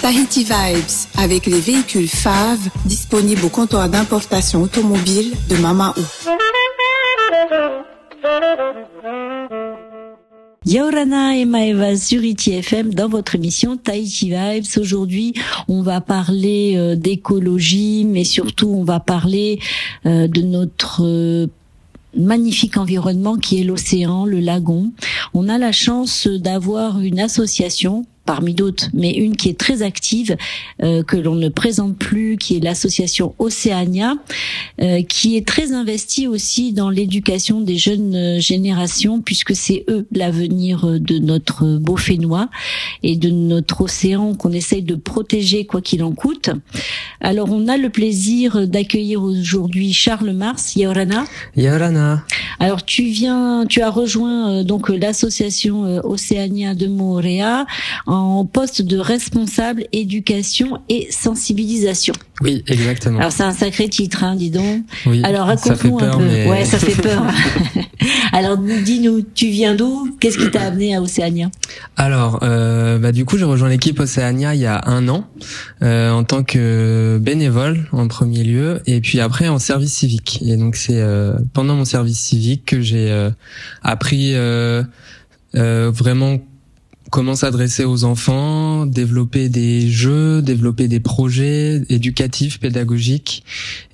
Tahiti Vibes, avec les véhicules FAV disponibles au comptoir d'importation automobile de Mamaou. Yaorana et Maeva sur ITFM dans votre émission Tahiti Vibes. Aujourd'hui, on va parler d'écologie, mais surtout on va parler de notre magnifique environnement qui est l'océan, le lagon. On a la chance d'avoir une association parmi d'autres, mais une qui est très active, que l'on ne présente plus, qui est l'association Océania, qui est très investie aussi dans l'éducation des jeunes générations, puisque c'est eux l'avenir de notre beau Fénois et de notre océan qu'on essaye de protéger quoi qu'il en coûte. Alors on a le plaisir d'accueillir aujourd'hui Charles Mars. Yaorana. Yaorana. Alors tu as rejoint donc l'association Océania de Moorea en poste de responsable éducation et sensibilisation. Oui, exactement. Alors c'est un sacré titre, hein, dis donc. Oui, alors raconte-nous un peu. Mais... Ouais, ça fait peur. Alors dis-nous, tu viens d'où? Qu'est-ce qui t'a amené à Océania? Alors, du coup, j'ai rejoint l'équipe Océania il y a 1 an en tant que bénévole en premier lieu, et puis après en service civique. Et donc c'est pendant mon service civique que j'ai appris vraiment comment s'adresser aux enfants, développer des jeux, développer des projets éducatifs, pédagogiques.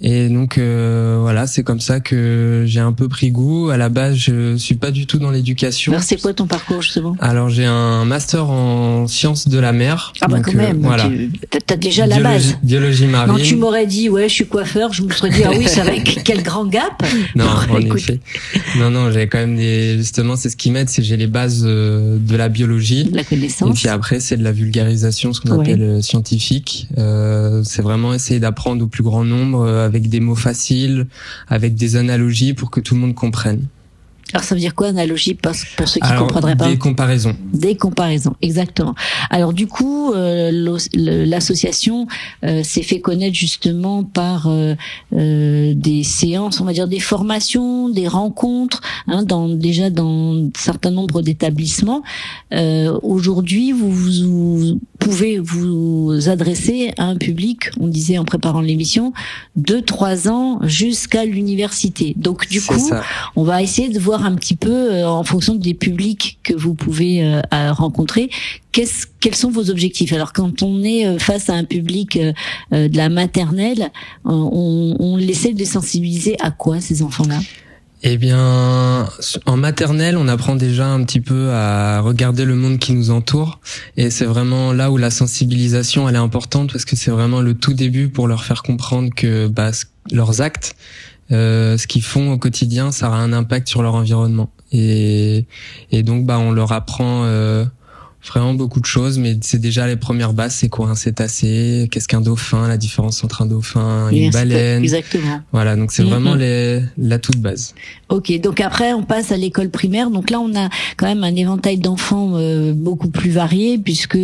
Et donc voilà, c'est comme ça que j'ai un peu pris goût. À la base, je suis pas du tout dans l'éducation. Alors c'est quoi ton parcours justement? Alors j'ai un master en sciences de la mer. Ah bah donc, quand même, voilà. T'as déjà la base. Biologie marine. Non, tu m'aurais dit ouais, je suis coiffeur, je me serais dit ah oui, c'est avec quel grand gap. Non, en écoute. effet. Non, j'ai quand même justement, c'est ce qui m'aide, c'est que j'ai les bases de la biologie. La connaissance. Et puis après, c'est de la vulgarisation, ce qu'on appelle scientifique. C'est vraiment essayer d'apprendre au plus grand nombre avec des mots faciles, avec des analogies pour que tout le monde comprenne. Alors ça veut dire quoi analogie pour ceux qui comprendraient pas? Des comparaisons. Des comparaisons, exactement. Alors du coup, l'association s'est fait connaître justement par des séances, on va dire des formations, des rencontres, déjà dans un certain nombre d'établissements. Aujourd'hui, vous pouvez vous adresser à un public, on disait en préparant l'émission, de 3 ans jusqu'à l'université. Donc du coup, on va essayer de voir un petit peu en fonction des publics que vous pouvez rencontrer, quels sont vos objectifs. Alors quand on est face à un public de la maternelle, on essaie de les sensibiliser à quoi, ces enfants-là? Eh bien, en maternelle, on apprend déjà un petit peu à regarder le monde qui nous entoure, et c'est vraiment là où la sensibilisation elle est importante, parce que c'est vraiment le tout début pour leur faire comprendre que leurs actes, ce qu'ils font au quotidien, ça aura un impact sur leur environnement. Et donc on leur apprend vraiment beaucoup de choses, mais c'est déjà les premières bases. C'est quoi un cétacé? Qu'est-ce qu'un dauphin? La différence entre un dauphin et une baleine. Exactement. Voilà, donc c'est vraiment la toute base. Ok, donc après on passe à l'école primaire. Donc là on a quand même un éventail d'enfants beaucoup plus varié, puisque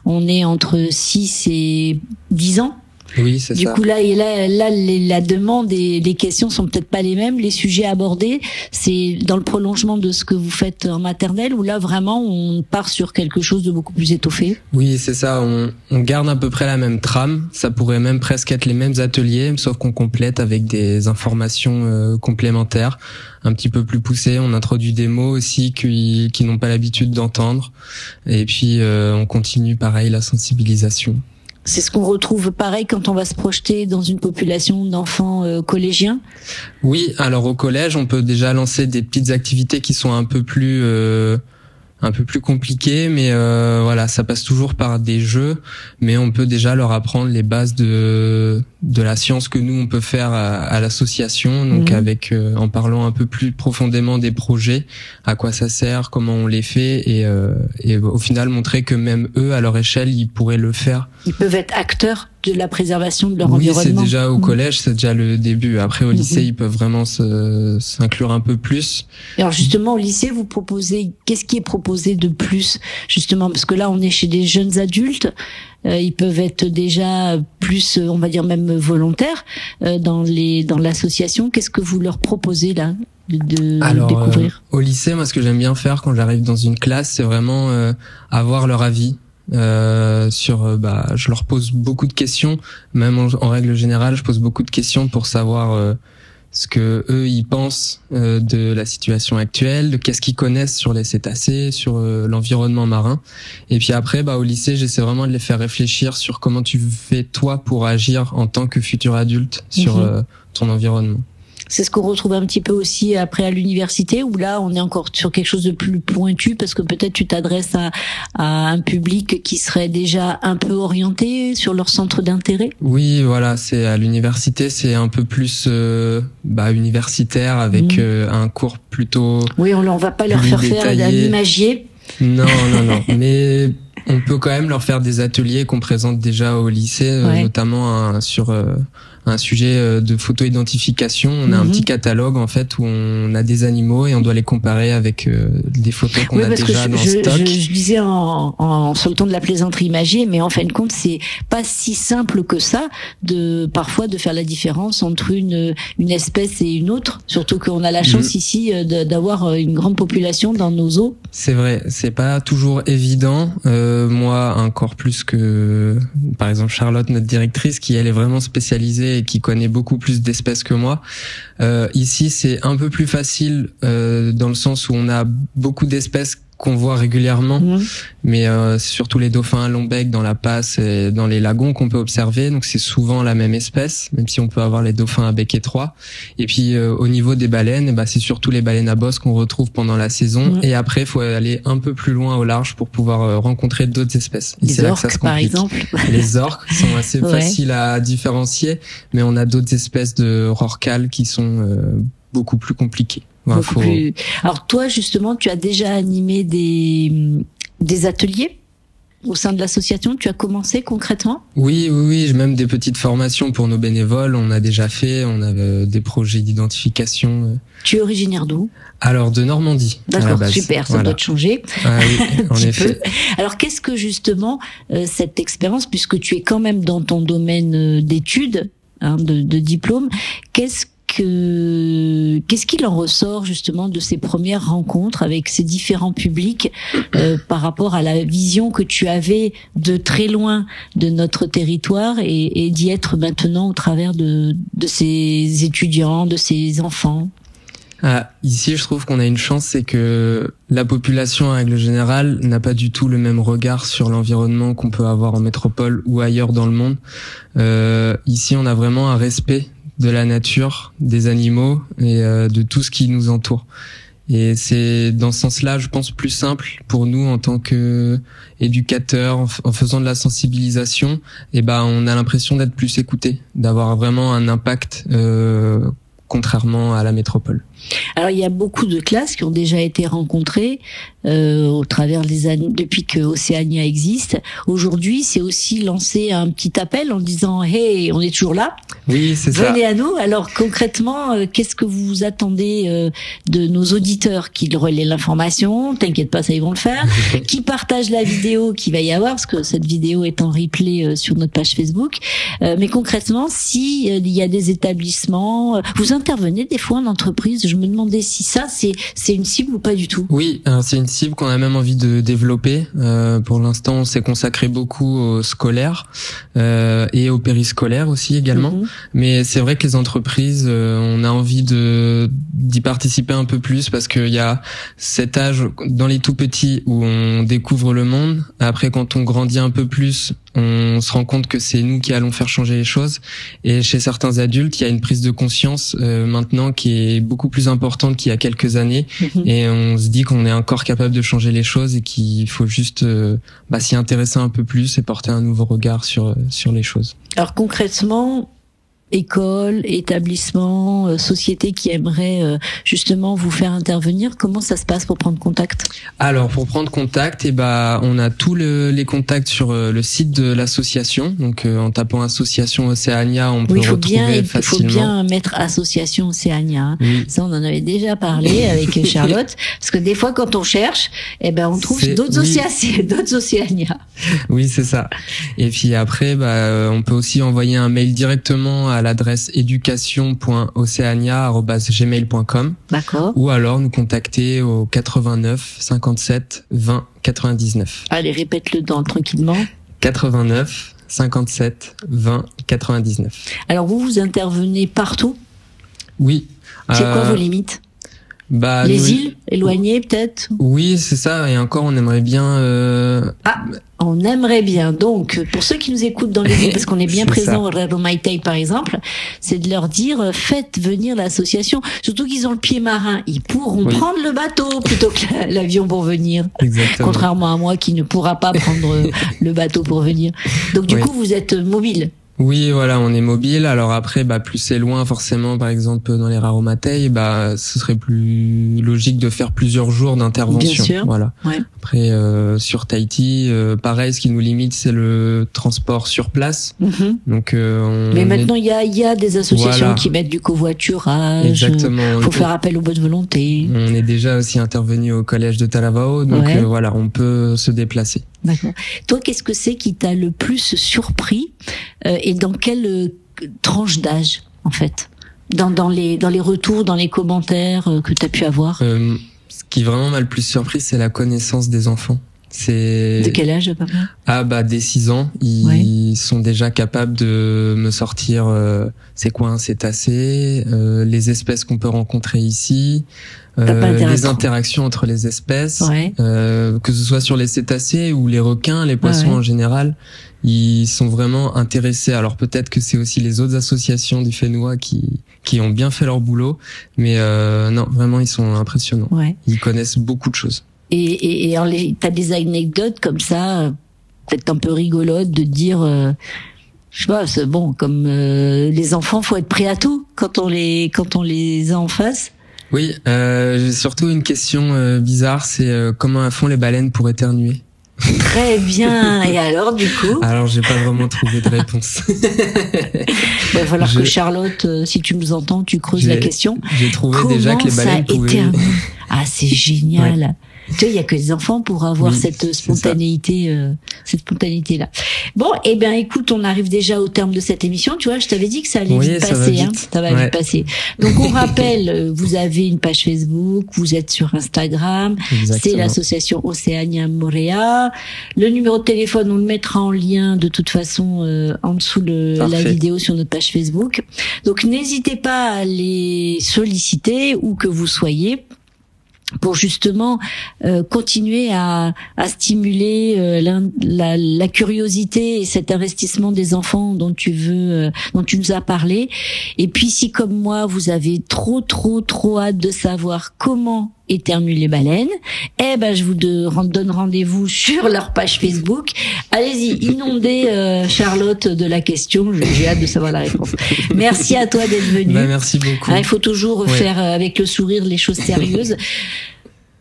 on est entre 6 et 10 ans. Oui, c'est ça. Du coup, là, la demande et les questions sont peut-être pas les mêmes. Les sujets abordés, c'est dans le prolongement de ce que vous faites en maternelle, ou là, vraiment, on part sur quelque chose de beaucoup plus étoffé? Oui, c'est ça. On garde à peu près la même trame. Ça pourrait même presque être les mêmes ateliers, sauf qu'on complète avec des informations complémentaires, un petit peu plus poussées. On introduit des mots aussi qui n'ont pas l'habitude d'entendre. Et puis, on continue, pareil, la sensibilisation. C'est ce qu'on retrouve pareil quand on va se projeter dans une population d'enfants collégiens? Oui, alors au collège, on peut déjà lancer des petites activités qui sont un peu plus compliquées, mais voilà, ça passe toujours par des jeux, mais on peut déjà leur apprendre les bases de la science que nous on peut faire à l'association, donc avec en parlant un peu plus profondément des projets, à quoi ça sert, comment on les fait, et au final montrer que même eux à leur échelle ils pourraient le faire. Ils peuvent être acteurs de la préservation de leur environnement. Oui, c'est déjà au collège, c'est déjà le début. Après au lycée, ils peuvent vraiment s'inclure un peu plus. Et alors justement au lycée, vous proposez, qu'est-ce qui est proposé de plus justement, parce que là on est chez des jeunes adultes. Ils peuvent être déjà plus, on va dire même volontaires dans l'association. Qu'est-ce que vous leur proposez là de découvrir? Au lycée, moi, ce que j'aime bien faire quand j'arrive dans une classe, c'est vraiment avoir leur avis. je leur pose beaucoup de questions, même en règle générale, je pose beaucoup de questions pour savoir ce que eux ils pensent de la situation actuelle, de qu'est-ce qu'ils connaissent sur les cétacés, sur l'environnement marin. Et puis après, au lycée, j'essaie vraiment de les faire réfléchir sur comment tu fais toi pour agir en tant que futur adulte sur ton environnement. C'est ce qu'on retrouve un petit peu aussi après à l'université, où là on est encore sur quelque chose de plus pointu, parce que peut-être tu t'adresses à un public qui serait déjà un peu orienté sur leur centre d'intérêt. Oui, voilà, c'est à l'université, c'est un peu plus universitaire avec un cours plutôt. Oui, on va pas leur faire détaillé. Faire un imagier. Non, mais on peut quand même leur faire des ateliers qu'on présente déjà au lycée, notamment sur un sujet de photo-identification. On a un petit catalogue en fait où on a des animaux et on doit les comparer avec des photos qu'on a déjà dans stock. Je disais sur le ton de la plaisanterie imagier, mais en fin de compte c'est pas si simple que ça parfois de faire la différence entre une espèce et une autre, surtout qu'on a la chance ici d'avoir une grande population dans nos eaux. C'est vrai, c'est pas toujours évident. Moi encore plus que par exemple Charlotte, notre directrice, qui elle est vraiment spécialisée et qui connaît beaucoup plus d'espèces que moi. Ici, c'est un peu plus facile dans le sens où on a beaucoup d'espèces qu'on voit régulièrement, mais c'est surtout les dauphins à long bec dans la Passe et dans les lagons qu'on peut observer, donc c'est souvent la même espèce, même si on peut avoir les dauphins à bec étroit. Et puis au niveau des baleines, c'est surtout les baleines à bosse qu'on retrouve pendant la saison, et après il faut aller un peu plus loin au large pour pouvoir rencontrer d'autres espèces. Et les orques par exemple. Les orques sont assez faciles à différencier, mais on a d'autres espèces de rorquals qui sont beaucoup plus compliquées. Alors toi justement, tu as déjà animé des ateliers au sein de l'association. Tu as commencé concrètement? Oui, j'ai même des petites formations pour nos bénévoles. On a déjà fait, on a des projets d'identification. Tu es originaire d'où? Alors de Normandie. D'accord, super, ça doit te changer. Ah oui, en effet. Alors qu'est-ce que justement cette expérience, puisque tu es quand même dans ton domaine d'études, de diplôme, qu'est-ce qu'il en ressort justement de ces premières rencontres avec ces différents publics par rapport à la vision que tu avais de très loin de notre territoire et d'y être maintenant au travers de ces étudiants, de ces enfants? Ici, je trouve qu'on a une chance, c'est que la population, en règle générale, n'a pas du tout le même regard sur l'environnement qu'on peut avoir en métropole ou ailleurs dans le monde. Ici, on a vraiment un respect de la nature, des animaux et de tout ce qui nous entoure. Et c'est dans ce sens-là, je pense, plus simple pour nous en tant que éducateurs, en faisant de la sensibilisation. Et on a l'impression d'être plus écoutés, d'avoir vraiment un impact contrairement à la métropole. Alors il y a beaucoup de classes qui ont déjà été rencontrées au travers des années depuis que Océania existe. Aujourd'hui, c'est aussi lancé un petit appel en disant hey, on est toujours là. Oui, c'est ça. Venez à nous. Alors concrètement, qu'est-ce que vous attendez de nos auditeurs qui relaient l'information? T'inquiète pas, ça ils vont le faire. Qui partagent la vidéo qu'il va y avoir, parce que cette vidéo est en replay sur notre page Facebook. Mais concrètement, si il y a des établissements, vous intervenez des fois en entreprise. Je me demandais si ça c'est une cible ou pas du tout. Oui, c'est une cible qu'on a même envie de développer. Pour l'instant, on s'est consacré beaucoup aux scolaires et aux périscolaires aussi également. Mais c'est vrai que les entreprises, on a envie d'y participer un peu plus parce qu'il y a cet âge dans les tout petits où on découvre le monde. Après, quand on grandit un peu plus, on se rend compte que c'est nous qui allons faire changer les choses. Et chez certains adultes, il y a une prise de conscience maintenant qui est beaucoup plus importante qu'il y a quelques années. Et on se dit qu'on est encore capable de changer les choses et qu'il faut juste s'y intéresser un peu plus et porter un nouveau regard sur les choses. Alors concrètement, écoles, établissements, sociétés qui aimeraient justement vous faire intervenir, comment ça se passe pour prendre contact? Alors pour prendre contact, on a tous les contacts sur le site de l'association. Donc en tapant association Océania, on peut retrouver facilement. Il faut bien mettre association Océania. Oui. Ça, on en avait déjà parlé avec Charlotte, parce que des fois quand on cherche, on trouve d'autres Océania. Oui, c'est ça. Et puis après, on peut aussi envoyer un mail directement à à l'adresse education.oceania@gmail.com. D'accord. Ou alors nous contacter au 89 57 20 99. Allez, répète-le tranquillement. 89 57 20 99. Alors vous intervenez partout? Oui. C'est quoi vos limites? Les îles éloignées peut-être? Oui, c'est ça. Et encore, on aimerait bien... On aimerait bien. Donc, pour ceux qui nous écoutent dans les îles, parce qu'on est bien présent au Rero Maitei par exemple, c'est de leur dire, faites venir l'association. Surtout qu'ils ont le pied marin. Ils pourront prendre le bateau plutôt que l'avion pour venir. Exactement. Contrairement à moi qui ne pourra pas prendre le bateau pour venir. Donc du coup, vous êtes mobile. Oui, voilà, on est mobile. Alors après, plus c'est loin, forcément, par exemple, dans les Rero Maitei, ce serait plus logique de faire plusieurs jours d'intervention. Bien sûr. Voilà. Ouais. Après, sur Tahiti, pareil, ce qui nous limite, c'est le transport sur place. Mm-hmm. Donc, mais maintenant, il y a des associations qui mettent du covoiturage. Exactement. Faut faire appel aux bonnes volontés. On est déjà aussi intervenu au collège de Talavao, donc voilà, on peut se déplacer. D'accord. Toi, qu'est-ce que c'est qui t'a le plus surpris et dans quelle tranche d'âge, en fait, dans les retours, dans les commentaires que tu as pu avoir? Ce qui vraiment m'a le plus surpris, c'est la connaissance des enfants. De quel âge à peu près? Dès 6 ans, ils sont déjà capables de me sortir c'est quoi un cétacé, les espèces qu'on peut rencontrer ici, les interactions entre les espèces, que ce soit sur les cétacés ou les requins, les poissons en général, ils sont vraiment intéressés. Alors peut-être que c'est aussi les autres associations du Fénois qui ont bien fait leur boulot, mais non, vraiment ils sont impressionnants. Ils connaissent beaucoup de choses. Et t'as des anecdotes comme ça, peut-être un peu rigolotes, de dire, je sais pas, c'est bon, comme les enfants, faut être prêt à tout quand on les a en face. Oui, j'ai surtout une question bizarre, c'est comment font les baleines pour éternuer? Très bien. Et alors, du coup? Alors, j'ai pas vraiment trouvé de réponse. Il va falloir que Charlotte, si tu nous entends, tu creuses la question. J'ai trouvé déjà que les baleines pouvaient... Ah, c'est génial. Tu vois, il y a que les enfants pour avoir cette spontanéité, là. Bon, écoute, on arrive déjà au terme de cette émission. Tu vois, je t'avais dit que ça allait vite passer, ça va vite passer. Donc, on rappelle, vous avez une page Facebook, vous êtes sur Instagram. Exactement. C'est l'association Oceania Morea. Le numéro de téléphone, on le mettra en lien de toute façon en dessous de la vidéo sur notre page Facebook. Donc, n'hésitez pas à les solliciter où que vous soyez, pour justement continuer à stimuler la curiosité et cet investissement des enfants dont tu nous as parlé. Et puis si comme moi vous avez trop hâte de savoir comment éternuent les baleines, je vous donne rendez-vous sur leur page Facebook. Allez-y, inondez Charlotte de la question, j'ai hâte de savoir la réponse. Merci à toi d'être venue. Merci beaucoup. Il faut toujours faire avec le sourire les choses sérieuses.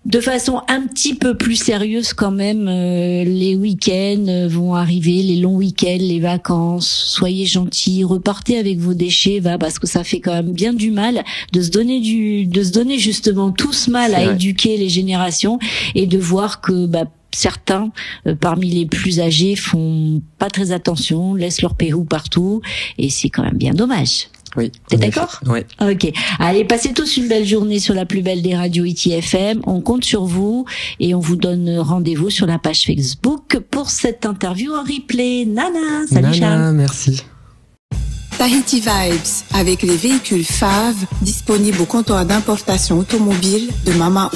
De façon un petit peu plus sérieuse quand même, les week-ends vont arriver, les longs week-ends, les vacances. Soyez gentils, repartez avec vos déchets, parce que ça fait quand même bien du mal de se donner justement tout ce mal à éduquer les générations et de voir que certains parmi les plus âgés font pas très attention, laissent leur pérou partout et c'est quand même bien dommage. Oui. T'es d'accord? Oui. Ok. Allez, passez tous une belle journée sur la plus belle des radios Tahiti FM. On compte sur vous et on vous donne rendez-vous sur la page Facebook pour cette interview en replay. Nana, salut Charles. Merci. Tahiti Vibes avec les véhicules FAV disponibles au comptoir d'importation automobile de Mamao.